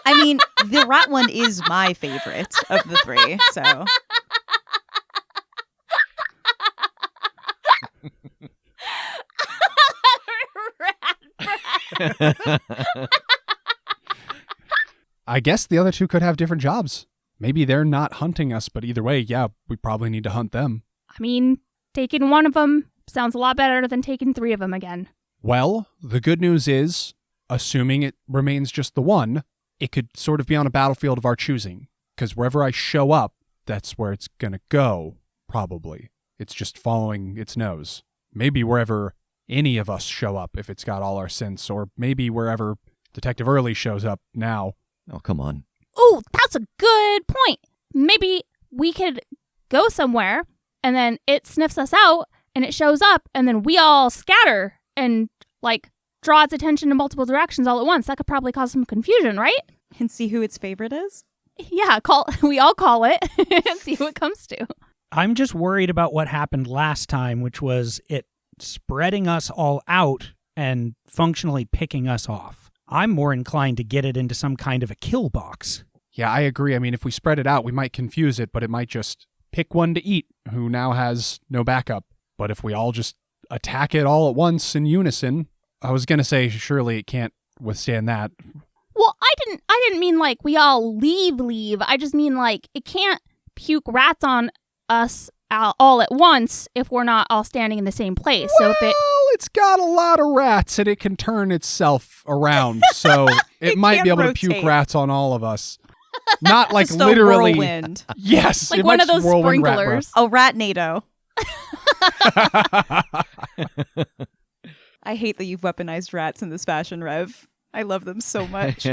[SPEAKER 1] I mean, the rat one is my favorite of the three, so...
[SPEAKER 2] I guess the other two could have different jobs. Maybe they're not hunting us, but either way, yeah, we probably need to hunt them.
[SPEAKER 5] I mean, taking one of them sounds a lot better than taking three of them again.
[SPEAKER 2] Well, the good news is, assuming it remains just the one, it could sort of be on a battlefield of our choosing. Because wherever I show up, that's where it's gonna go, probably. It's just following its nose. Maybe wherever any of us show up, if it's got all our synths, or maybe wherever Detective Early shows up now.
[SPEAKER 3] Oh, come on.
[SPEAKER 5] Oh, that's a good point. Maybe we could go somewhere, and then it sniffs us out, and it shows up, and then we all scatter and, like, draw its attention in multiple directions all at once. That could probably cause some confusion, right?
[SPEAKER 1] And see who its favorite is?
[SPEAKER 5] Yeah, we all call it and see who it comes to.
[SPEAKER 4] I'm just worried about what happened last time, which was it spreading us all out and functionally picking us off. I'm more inclined to get it into some kind of a kill box.
[SPEAKER 2] Yeah, I agree. I mean, if we spread it out, we might confuse it, but it might just pick one to eat who now has no backup. But if we all just attack it all at once in unison, I was going to say surely it can't withstand that.
[SPEAKER 5] Well, I didn't mean like we all leave. I just mean like it can't puke rats on us all at once if we're not all standing in the same place.
[SPEAKER 2] Well,
[SPEAKER 5] So if
[SPEAKER 2] it's got a lot of rats and it can turn itself around, so it might be
[SPEAKER 1] can
[SPEAKER 2] able to puke
[SPEAKER 1] rotate.
[SPEAKER 2] rats on all of us. Not like
[SPEAKER 1] Just a
[SPEAKER 2] literally.
[SPEAKER 1] whirlwind.
[SPEAKER 2] Yes,
[SPEAKER 5] like
[SPEAKER 2] it
[SPEAKER 5] one
[SPEAKER 2] might
[SPEAKER 5] of those
[SPEAKER 2] just whirlwind rat
[SPEAKER 5] sprinklers.
[SPEAKER 1] Oh, Ratnado.
[SPEAKER 2] breath.
[SPEAKER 1] I hate that you've weaponized rats in this fashion, Rev. I love them so much.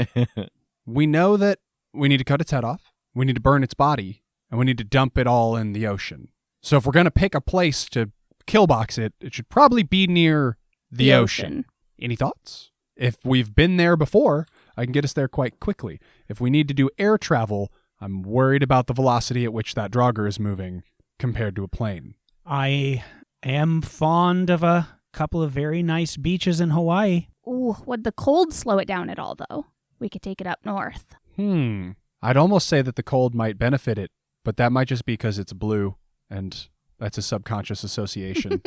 [SPEAKER 2] We know that we need to cut its head off, we need to burn its body, and we need to dump it all in the ocean. So if we're going to pick a place to killbox it, it should probably be near the ocean. Any thoughts? If we've been there before, I can get us there quite quickly. If we need to do air travel, I'm worried about the velocity at which that draugr is moving compared to a plane.
[SPEAKER 4] I am fond of a couple of very nice beaches in Hawaii.
[SPEAKER 5] Ooh, would the cold slow it down at all, though? We could take it up north.
[SPEAKER 2] I'd almost say that the cold might benefit it, but that might just be because it's blue, and that's a subconscious association.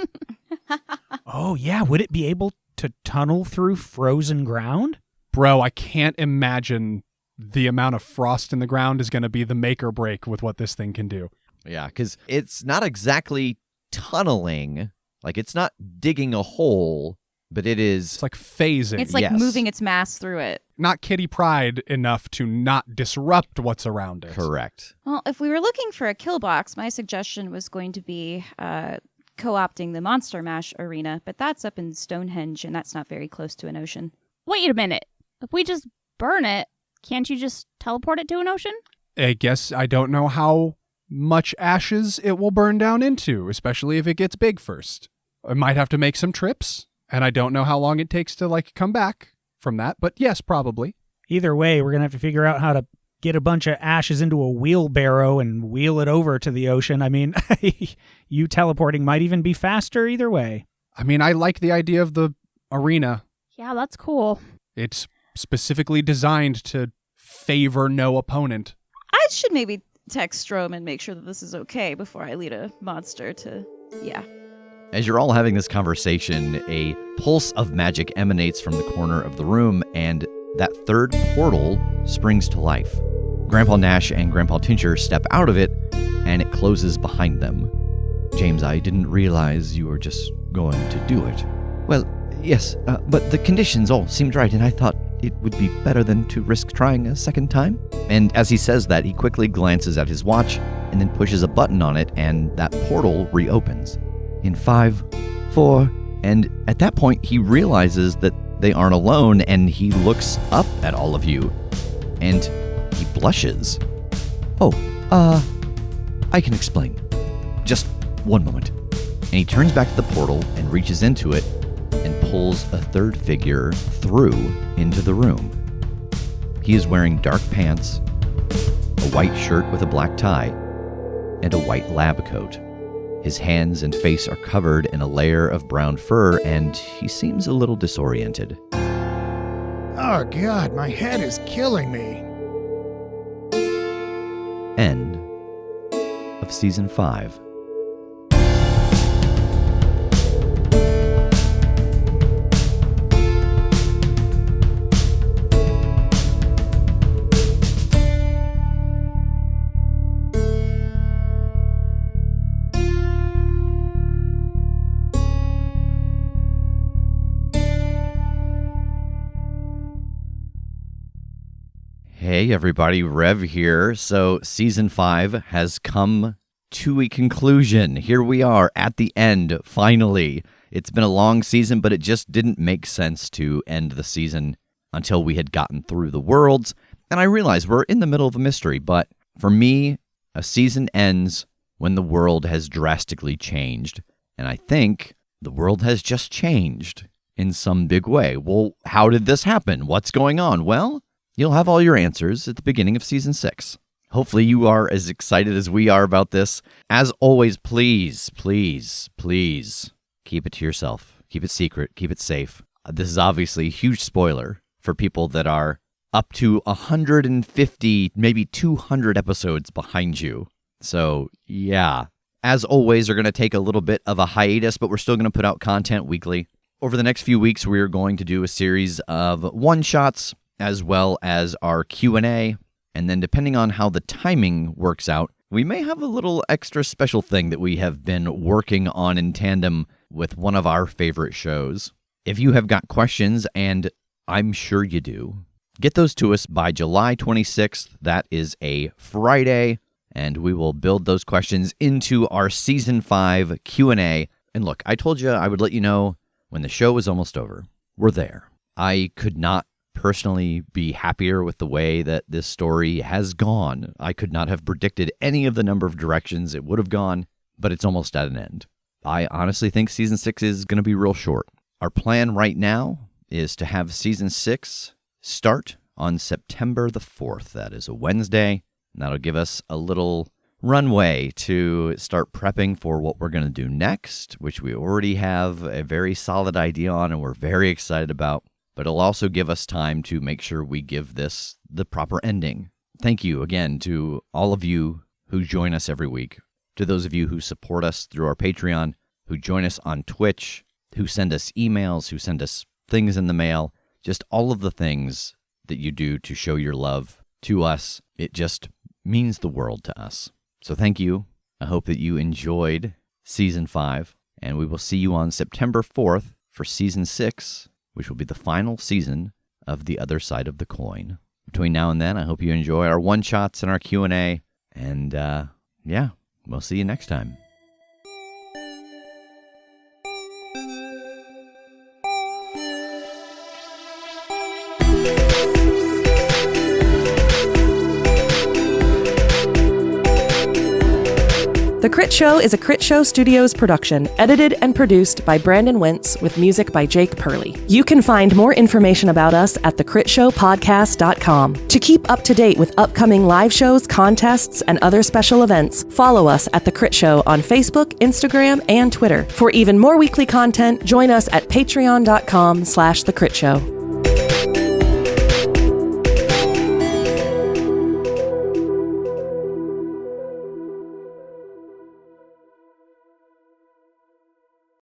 [SPEAKER 4] Oh, yeah. Would it be able to tunnel through frozen ground?
[SPEAKER 2] Bro, I can't imagine the amount of frost in the ground is going to be the make or break with what this thing can do.
[SPEAKER 3] Yeah, because it's not exactly tunneling. Like, it's not digging a hole, but it is...
[SPEAKER 2] It's like phasing.
[SPEAKER 1] It's like
[SPEAKER 3] Yes.
[SPEAKER 1] moving its mass through it.
[SPEAKER 2] Not kitty pride enough to not disrupt what's around it.
[SPEAKER 3] Correct.
[SPEAKER 1] Well, if we were looking for a kill box, my suggestion was going to be co-opting the Monster Mash arena, but that's up in Stonehenge, and that's not very close to an ocean.
[SPEAKER 5] Wait a minute. If we just burn it, can't you just teleport it to an ocean?
[SPEAKER 2] I guess I don't know how much ashes it will burn down into, especially if it gets big first. I might have to make some trips, and I don't know how long it takes to come back from that, but yes, probably.
[SPEAKER 4] Either way, we're going to have to figure out how to get a bunch of ashes into a wheelbarrow and wheel it over to the ocean. I mean, you teleporting might even be faster either way.
[SPEAKER 2] I mean, I like the idea of the arena.
[SPEAKER 5] Yeah, that's cool.
[SPEAKER 2] It's specifically designed to favor no opponent.
[SPEAKER 1] I should maybe text Strom and make sure that this is okay before I lead a monster to... Yeah.
[SPEAKER 3] As you're all having this conversation, a pulse of magic emanates from the corner of the room, and that third portal springs to life. Grandpa Nash and Grandpa Tincher step out of it, and it closes behind them. James, I didn't realize you were just going to do it. Well, yes, but the conditions all seemed right, and I thought it would be better than to risk trying a second time. And as he says that, he quickly glances at his watch and then pushes a button on it, and that portal reopens. In 5, 4, and at that point he realizes that they aren't alone, and he looks up at all of you, and he blushes. Oh, I can explain. Just one moment. And he turns back to the portal and reaches into it and pulls a third figure through into the room. He is wearing dark pants, a white shirt with a black tie, and a white lab coat. His hands and face are covered in a layer of brown fur, and he seems a little disoriented.
[SPEAKER 6] Oh, God, my head is killing me.
[SPEAKER 3] End of Season 5. Hey everybody, Rev here. So Season 5 has come to a conclusion. Here we are at the end, finally. It's been a long season, but it just didn't make sense to end the season until we had gotten through the worlds. And I realize we're in the middle of a mystery, but for me, a season ends when the world has drastically changed. And I think the world has just changed in some big way. Well, how did this happen? What's going on? Well, you'll have all your answers at the beginning of Season 6. Hopefully you are as excited as we are about this. As always, please, please, please keep it to yourself. Keep it secret. Keep it safe. This is obviously a huge spoiler for people that are up to 150, maybe 200 episodes behind you. So, yeah. As always, we're going to take a little bit of a hiatus, but we're still going to put out content weekly. Over the next few weeks, we are going to do a series of one-shots as well as our Q&A. And then depending on how the timing works out, we may have a little extra special thing that we have been working on in tandem with one of our favorite shows. If you have got questions, and I'm sure you do, get those to us by July 26th. That is a Friday, and we will build those questions into our Season 5 Q&A. And look, I told you I would let you know when the show is almost over. We're there. I could not personally be happier with the way that this story has gone. I could not have predicted any of the number of directions it would have gone, but it's almost at an end. I honestly think Season 6 is going to be real short. Our plan right now is to have Season 6 start on September the 4th. That is a Wednesday, and that'll give us a little runway to start prepping for what we're going to do next, which we already have a very solid idea on and we're very excited about. But it'll also give us time to make sure we give this the proper ending. Thank you again to all of you who join us every week, to those of you who support us through our Patreon, who join us on Twitch, who send us emails, who send us things in the mail, just all of the things that you do to show your love to us. It just means the world to us. So thank you. I hope that you enjoyed Season 5, and we will see you on September 4th for Season 6, which will be the final season of The Other Side of the Coin. Between now and then, I hope you enjoy our one-shots and our Q&A, and yeah, we'll see you next time.
[SPEAKER 7] The Critshow is a Critshow Studios production, edited and produced by Brandon Wentz with music by Jake Purley. You can find more information about us at thecritshowpodcast.com. To keep up to date with upcoming live shows, contests, and other special events, follow us at The Critshow on Facebook, Instagram, and Twitter. For even more weekly content, join us at patreon.com/thecritShow.